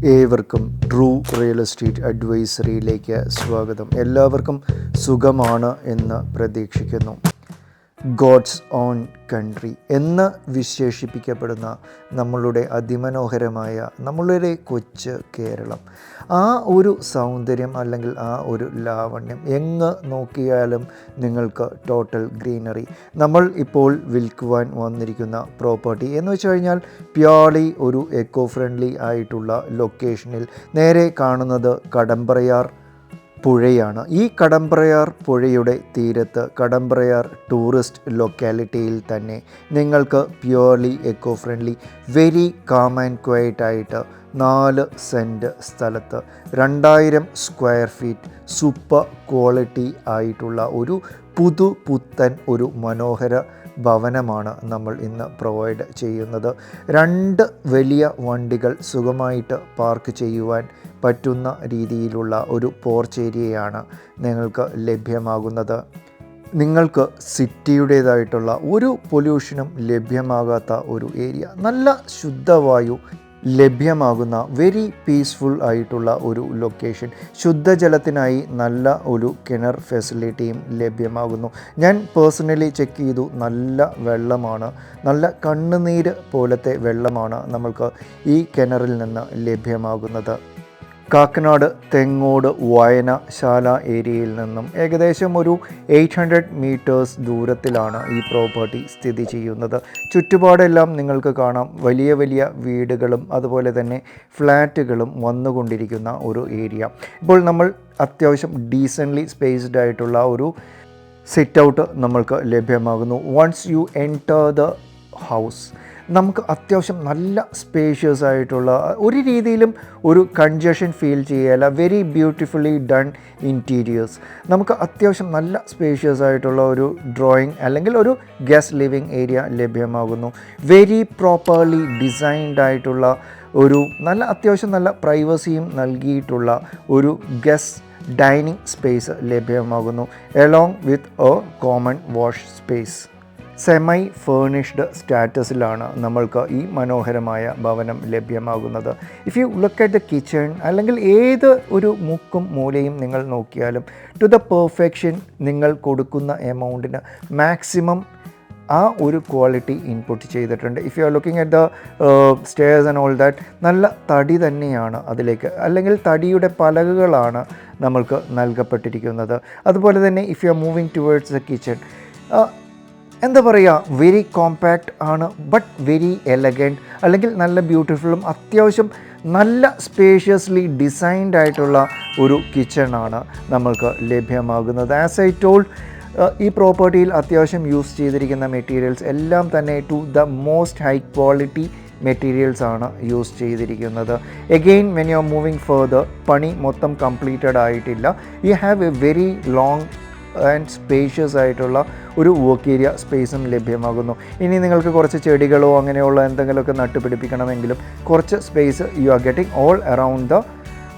ഏവർക്കും true real estate അഡ്വൈസറിയിലേക്ക് സ്വാഗതം. എല്ലാവർക്കും സുഖമാണ് എന്ന് പ്രതീക്ഷിക്കുന്നു. ഗോഡ്സ് ഓൺ കൺട്രി എന്ന് വിശേഷിപ്പിക്കപ്പെടുന്ന നമ്മളുടെ അതിമനോഹരമായ നമ്മളുടെ കൊച്ചു കേരളം, ആ ഒരു സൗന്ദര്യം അല്ലെങ്കിൽ ആ ഒരു ലാവണ്യം എങ്ങ് നോക്കിയാലും നിങ്ങൾക്ക് ടോട്ടൽ ഗ്രീനറി. നമ്മൾ ഇപ്പോൾ വിൽക്കുവാൻ വന്നിരിക്കുന്ന പ്രോപ്പർട്ടി എന്ന് വെച്ച് കഴിഞ്ഞാൽ പ്യോർലി ഒരു എക്കോ ഫ്രണ്ട്ലി ആയിട്ടുള്ള ലൊക്കേഷനിൽ നേരെ കാണുന്നത് കടമ്പ്രയാർ പുഴയാണ്. ഈ കടമ്പ്രയാർ പുഴയുടെ തീരത്ത് കടമ്പ്രയാർ ടൂറിസ്റ്റ് ലൊക്കാലിറ്റിയിൽ തന്നെ നിങ്ങൾക്ക് purely eco friendly very calm and quiet ആയിട്ട് 4 സെൻറ്റ് സ്ഥലത്ത് 2000 സ്ക്വയർ ഫീറ്റ് സൂപ്പർ ക്വാളിറ്റി ആയിട്ടുള്ള ഒരു പുത്തൻ ഒരു മനോഹര ഭവനമാണ് നമ്മൾ ഇന്ന് പ്രൊവൈഡ് ചെയ്യുന്നത്. 2 വലിയ വണ്ടികൾ സുഖമായിട്ട് പാർക്ക് ചെയ്യുവാൻ പറ്റുന്ന രീതിയിലുള്ള ഒരു പോർച്ച് ഏരിയയാണ് നിങ്ങൾക്ക് ലഭ്യമാകുന്നത്. നിങ്ങൾക്ക് സിറ്റിയുടേതായിട്ടുള്ള ഒരു പൊല്യൂഷനും ലഭ്യമാകാത്ത ഒരു ഏരിയ, നല്ല ശുദ്ധവായു ലഭ്യമാകുന്ന വെരി പീസ്ഫുൾ ആയിട്ടുള്ള ഒരു ലൊക്കേഷൻ. ശുദ്ധജലത്തിനായി നല്ല ഒരു കിണർ ഫെസിലിറ്റിയും ലഭ്യമാകുന്നു. ഞാൻ പേഴ്സണലി ചെക്ക് ചെയ്തു, നല്ല വെള്ളമാണ്, നല്ല കണ്ണുനീര് പോലത്തെ വെള്ളമാണ് നമ്മൾക്ക് ഈ കിണറിൽ നിന്ന് ലഭ്യമാകുന്നത്. കാക്കനാട് തെങ്ങോട് വായനശാല ഏരിയയിൽ നിന്നും ഏകദേശം ഒരു 800 മീറ്റേഴ്സ് ദൂരത്തിലാണ് ഈ പ്രോപ്പർട്ടി സ്ഥിതി ചെയ്യുന്നത്. ചുറ്റുപാടെല്ലാം നിങ്ങൾക്ക് കാണാം വലിയ വലിയ വീടുകളും അതുപോലെ തന്നെ ഫ്ലാറ്റുകളും വന്നുകൊണ്ടിരിക്കുന്ന ഒരു ഏരിയ. ഇപ്പോൾ നമ്മൾ അത്യാവശ്യം ഡീസൻ്റ്ലി സ്പേസ്ഡ് ആയിട്ടുള്ള ഒരു സിറ്റ് ഔട്ട് നമ്മൾക്ക് ലഭ്യമാകുന്നു. Once you enter the house നമുക്ക് അത്യാവശ്യം നല്ല സ്പേഷ്യസ് ആയിട്ടുള്ള, ഒരു രീതിയിലും ഒരു കൺജഷൻ ഫീൽ ചെയ്യല, വെരി ബ്യൂട്ടിഫുള്ളി ഡൺ ഇൻറ്റീരിയേഴ്സ്. നമുക്ക് അത്യാവശ്യം നല്ല സ്പേഷ്യസ് ആയിട്ടുള്ള ഒരു ഡ്രോയിങ് അല്ലെങ്കിൽ ഒരു ഗസ്റ്റ് ലിവിങ് ഏരിയ ലഭ്യമാകുന്നു. വെരി പ്രോപ്പർലി ഡിസൈൻഡ് ആയിട്ടുള്ള ഒരു അത്യാവശ്യം നല്ല പ്രൈവസിയും നൽകിയിട്ടുള്ള ഒരു ഗസ്റ്റ് ഡൈനിങ് സ്പേസ് ലഭ്യമാകുന്നു, along with a common wash space. Semi furnished സ്റ്റാറ്റസിലാണ് നമ്മൾക്ക് ഈ മനോഹരമായ ഭവനം ലഭ്യമാകുന്നത്. If you look at the kitchen അല്ലെങ്കിൽ ഏത് ഒരു മുക്കും മൂലയും നിങ്ങൾ നോക്കിയാലും ടു ദ പെർഫെക്ഷൻ നിങ്ങൾ കൊടുക്കുന്ന എമൗണ്ടിന് മാക്സിമം ആ ഒരു ക്വാളിറ്റി ഇൻപുട്ട് ചെയ്തിട്ടുണ്ട്. If you are looking at the stairs and all that, നല്ല തടി തന്നെയാണ് അതിലേക്ക്, അല്ലെങ്കിൽ തടിയുടെ പലകകളാണ് നമ്മൾക്ക് നൽകപ്പെട്ടിരിക്കുന്നത്. അതുപോലെ തന്നെ if you are moving towards the kitchen, എന്താ പറയുക, വെരി കോമ്പാക്റ്റ് ആണ് ബട്ട് വെരി എലഗൻറ്റ്, അല്ലെങ്കിൽ നല്ല ബ്യൂട്ടിഫുള്ളും അത്യാവശ്യം നല്ല സ്പേഷ്യസ്ലി ഡിസൈൻഡ് ആയിട്ടുള്ള ഒരു കിച്ചണാണ് നമ്മൾക്ക് ലഭ്യമാകുന്നത്. ആസ് ഐ ടോൾഡ്, ഈ പ്രോപ്പർട്ടിയിൽ അത്യാവശ്യം യൂസ് ചെയ്തിരിക്കുന്ന മെറ്റീരിയൽസ് എല്ലാം തന്നെ to the most high quality materials ആണ് യൂസ് ചെയ്തിരിക്കുന്നത്. Again when you are moving further, പണി മൊത്തം കംപ്ലീറ്റഡ് ആയിട്ടില്ല. You have a very long and spacious ആയിട്ടുള്ള ഒരു വർക്ക് ഏരിയ സ്പേസും ലഭ്യമാകുന്നു. ഇനി നിങ്ങൾക്ക് കുറച്ച് ചെടികളോ അങ്ങനെയുള്ള എന്തെങ്കിലുമൊക്കെ നട്ടുപിടിപ്പിക്കണമെങ്കിലും കുറച്ച് space you are getting all around the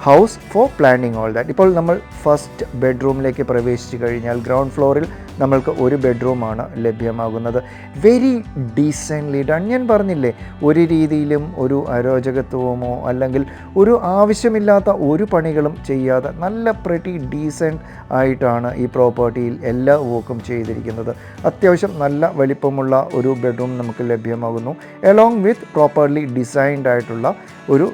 house for planning all that. ഇപ്പോൾ നമ്മൾ ഫസ്റ്റ് ബെഡ്റൂമിലേക്ക് പ്രവേശിച്ചു കഴിഞ്ഞാൽ ഗ്രൗണ്ട് ഫ്ലോറിൽ നമ്മൾക്ക് ഒരു ബെഡ്റൂമാണ് ലഭ്യമാകുന്നത്. Very decently done. ഞാൻ പറഞ്ഞില്ലേ, ഒരു രീതിയിലും ഒരു അരോചകത്വമോ അല്ലെങ്കിൽ ഒരു ആവശ്യമില്ലാത്ത ഒരു പണികളും ചെയ്യാതെ നല്ല പ്രിറ്റി ഡീസൻ്റ് ആയിട്ടാണ് ഈ പ്രോപ്പർട്ടിയിൽ എല്ലാ വർക്കും ചെയ്തിരിക്കുന്നത്. അത്യാവശ്യം നല്ല വലിപ്പമുള്ള ഒരു ബെഡ്റൂം നമുക്ക് ലഭ്യമാകുന്നു, എലോങ് വിത്ത് പ്രോപ്പർലി ഡിസൈൻഡ് ആയിട്ടുള്ള ഒരു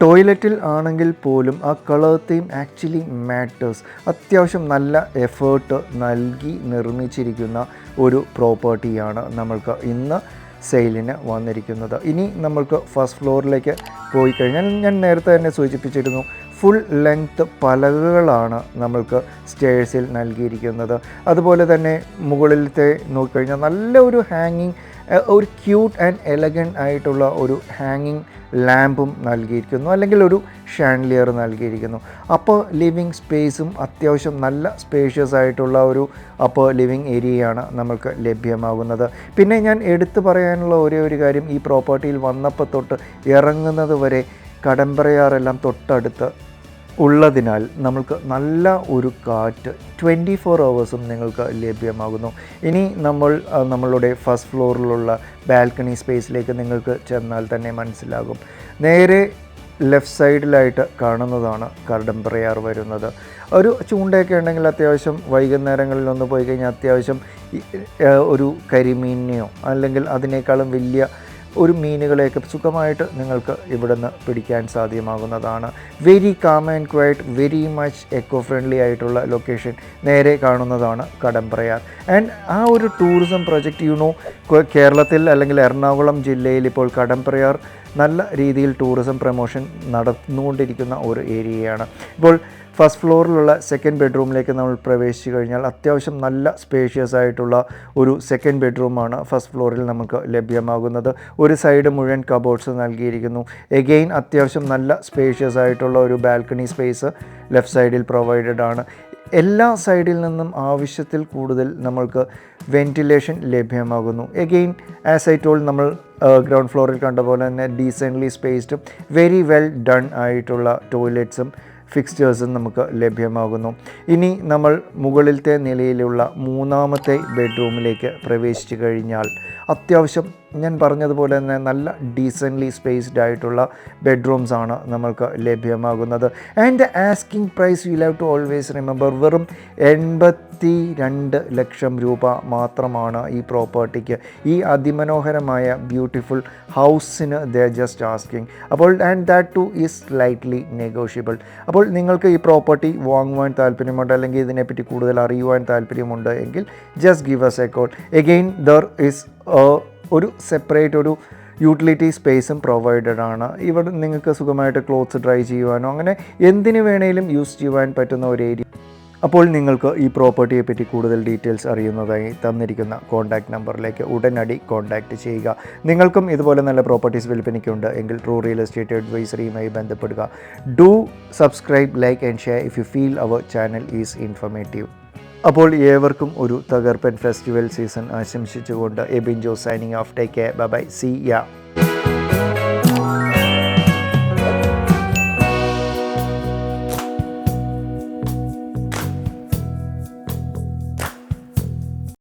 ടോയ്ലറ്റിൽ ആണെങ്കിൽ പോലും ആ കളർ തീം ആക്ച്വലി മാറ്റേഴ്സ്. അത്യാവശ്യം നല്ല എഫേർട്ട് നൽകി നിർമ്മിച്ചിരിക്കുന്ന ഒരു പ്രോപ്പർട്ടിയാണ് നമ്മൾക്ക് ഇന്ന് സെയിലിന് വന്നിരിക്കുന്നത്. ഇനി നമ്മൾക്ക് ഫസ്റ്റ് ഫ്ലോറിലേക്ക് പോയി കഴിഞ്ഞാൽ, ഞാൻ നേരത്തെ തന്നെ സൂചിപ്പിച്ചിരുന്നു, ഫുൾ ലെങ്ത് പലകകളാണ് നമ്മൾക്ക് സ്റ്റെയർസിൽ നൽകിയിരിക്കുന്നത്. അതുപോലെ തന്നെ മുകളിലത്തെ നോക്കിക്കഴിഞ്ഞാൽ നല്ല ഒരു ഹാങ്ങിങ്, ഒരു ക്യൂട്ട് ആൻഡ് എലഗൻറ്റ് ആയിട്ടുള്ള ഒരു ഹാങ്ങിങ് ലാമ്പും നൽകിയിരിക്കുന്നു, അല്ലെങ്കിൽ ഒരു ഷാൻലിയർ നൽകിയിരിക്കുന്നു. അപ്പോൾ ലിവിങ് സ്പേസും അത്യാവശ്യം നല്ല സ്പേഷ്യസ് ആയിട്ടുള്ള ഒരു അപ്പോൾ ലിവിങ് ഏരിയയാണ് നമ്മൾക്ക് ലഭ്യമാകുന്നത്. പിന്നെ ഞാൻ എടുത്തു പറയാനുള്ള ഒരേ ഒരു കാര്യം, ഈ പ്രോപ്പർട്ടിയിൽ വന്നപ്പോൾ തൊട്ട് ഇറങ്ങുന്നത് വരെ കടമ്പ്രയാറെല്ലാം തൊട്ടടുത്ത് ഉള്ളതിനാൽ നമ്മൾക്ക് നല്ല ഒരു കാറ്റ് 24 hours നിങ്ങൾക്ക് ലഭ്യമാകുന്നു. ഇനി നമ്മളുടെ ഫസ്റ്റ് ഫ്ലോറിലുള്ള ബാൽക്കണി സ്പേസിലേക്ക് നിങ്ങൾക്ക് ചെന്നാൽ തന്നെ മനസ്സിലാകും. നേരെ ലെഫ്റ്റ് സൈഡിലായിട്ട് കാണുന്നതാണ് കടമ്പ്രയാർ വരുന്നത്. ഒരു ചൂണ്ടയൊക്കെ ഉണ്ടെങ്കിൽ അത്യാവശ്യം വൈകുന്നേരങ്ങളിൽ ഒന്ന് പോയി കഴിഞ്ഞാൽ അത്യാവശ്യം ഒരു കരിമീനെയോ അല്ലെങ്കിൽ അതിനേക്കാളും വലിയ ഒരു മീനുകളെയൊക്കെ സുഖമായിട്ട് നിങ്ങൾക്ക് ഇവിടെ നിന്ന് പിടിക്കാൻ സാധ്യമാകുന്നതാണ്. Very calm and quiet, very much eco friendly ആയിട്ടുള്ള ലൊക്കേഷൻ നേരെ കാണുന്നതാണ് കടമ്പ്രയാർ. ആൻഡ് ആ ഒരു ടൂറിസം പ്രൊജക്റ്റ് കേരളത്തിൽ അല്ലെങ്കിൽ എറണാകുളം ജില്ലയിൽ ഇപ്പോൾ കടമ്പ്രയാർ നല്ല രീതിയിൽ ടൂറിസം പ്രൊമോഷൻ നടന്നുകൊണ്ടിരിക്കുന്ന ഒരു ഏരിയയാണ്. ഇപ്പോൾ ഫസ്റ്റ് ഫ്ലോറിലുള്ള സെക്കൻഡ് ബെഡ്റൂമിലേക്ക് നമ്മൾ പ്രവേശിച്ചു കഴിഞ്ഞാൽ അത്യാവശ്യം നല്ല സ്പേഷ്യസ് ആയിട്ടുള്ള ഒരു സെക്കൻഡ് ബെഡ്റൂമാണ് ഫസ്റ്റ് ഫ്ലോറിൽ നമുക്ക് ലഭ്യമാകുന്നത്. ഒരു സൈഡ് മുഴുവൻ കബോർഡ്സ് നൽകിയിരിക്കുന്നു. എഗെയിൻ അത്യാവശ്യം നല്ല സ്പേഷ്യസ് ആയിട്ടുള്ള ഒരു ബാൽക്കണി സ്പേസ് ലെഫ്റ്റ് സൈഡിൽ പ്രൊവൈഡഡ് ആണ്. എല്ലാ സൈഡിൽ നിന്നും ആവശ്യത്തിൽ കൂടുതൽ നമ്മൾക്ക് വെൻറ്റിലേഷൻ ലഭ്യമാകുന്നു. എഗെയിൻ ആസ് ഐ ടോൾഡ്, നമ്മൾ ഗ്രൗണ്ട് ഫ്ലോറിൽ കണ്ട പോലെ തന്നെ ഡീസൻ്റ്ലി സ്പേസ്ഡും വെരി വെൽ ഡൺ ആയിട്ടുള്ള ടോയ്ലറ്റ്സും ഫിക്സ്ചേഴ്സും നമുക്ക് ലഭ്യമാകുന്നു. ഇനി നമ്മൾ മുകളിലത്തെ നിലയിലുള്ള മൂന്നാമത്തെ ബെഡ്റൂമിലേക്ക് പ്രവേശിച്ചു കഴിഞ്ഞാൽ അത്യാവശ്യം ഞാൻ പറഞ്ഞതുപോലെ തന്നെ നല്ല ഡീസൻ്റ്ലി സ്പേസ്ഡ് ആയിട്ടുള്ള ബെഡ്റൂംസ് ആണ് നമ്മൾക്ക് ലഭ്യമാകുന്നത്. And asking price you have to always remember, വെറും 82 ലക്ഷം രൂപ മാത്രമാണ് ഈ പ്രോപ്പർട്ടിക്ക്, ഈ അതിമനോഹരമായ ബ്യൂട്ടിഫുൾ ഹൗസിന് ദേ ജസ്റ്റ് ആസ്കിങ്. അപ്പോൾ and that too is slightly negotiable. അപ്പോൾ നിങ്ങൾക്ക് ഈ പ്രോപ്പർട്ടി വാങ്ങുവാൻ താല്പര്യമുണ്ട് അല്ലെങ്കിൽ ഇതിനെപ്പറ്റി കൂടുതൽ അറിയുവാൻ താല്പര്യമുണ്ട് എങ്കിൽ just give us a call. Again there is ഒരു സെപ്പറേറ്റ് ഒരു യൂട്ടിലിറ്റി സ്പേസും പ്രൊവൈഡഡ് ആണ്. ഇവിടെ നിങ്ങൾക്ക് സുഖമായിട്ട് ക്ലോത്ത്സ് ഡ്രൈ ചെയ്യുവാനോ അങ്ങനെ എന്തിനു വേണേലും യൂസ് ചെയ്യുവാൻ പറ്റുന്ന ഒരു ഏരിയ. അപ്പോൾ നിങ്ങൾക്ക് ഈ പ്രോപ്പർട്ടിയെ പറ്റി കൂടുതൽ ഡീറ്റെയിൽസ് അറിയുന്നതായി തന്നിരിക്കുന്ന കോൺടാക്റ്റ് നമ്പറിലേക്ക് ഉടനടി കോൺടാക്റ്റ് ചെയ്യുക. നിങ്ങൾക്കും ഇതുപോലെ നല്ല പ്രോപ്പർട്ടീസ് വിൽപ്പനയ്ക്കുണ്ട് എങ്കിൽ ട്രൂ റിയൽ എസ്റ്റേറ്റ് അഡ്വൈസറിയുമായി ബന്ധപ്പെടുക. Do subscribe, like and share if you feel our channel is informative. അപ്പോൾ ഏവർക്കും ഒരു തകർപ്പൻ ഫെസ്റ്റിവൽ സീസൺ ആശംസിച്ചുകൊണ്ട് Ebin Jose signing off. Take care, bye bye, see യാ.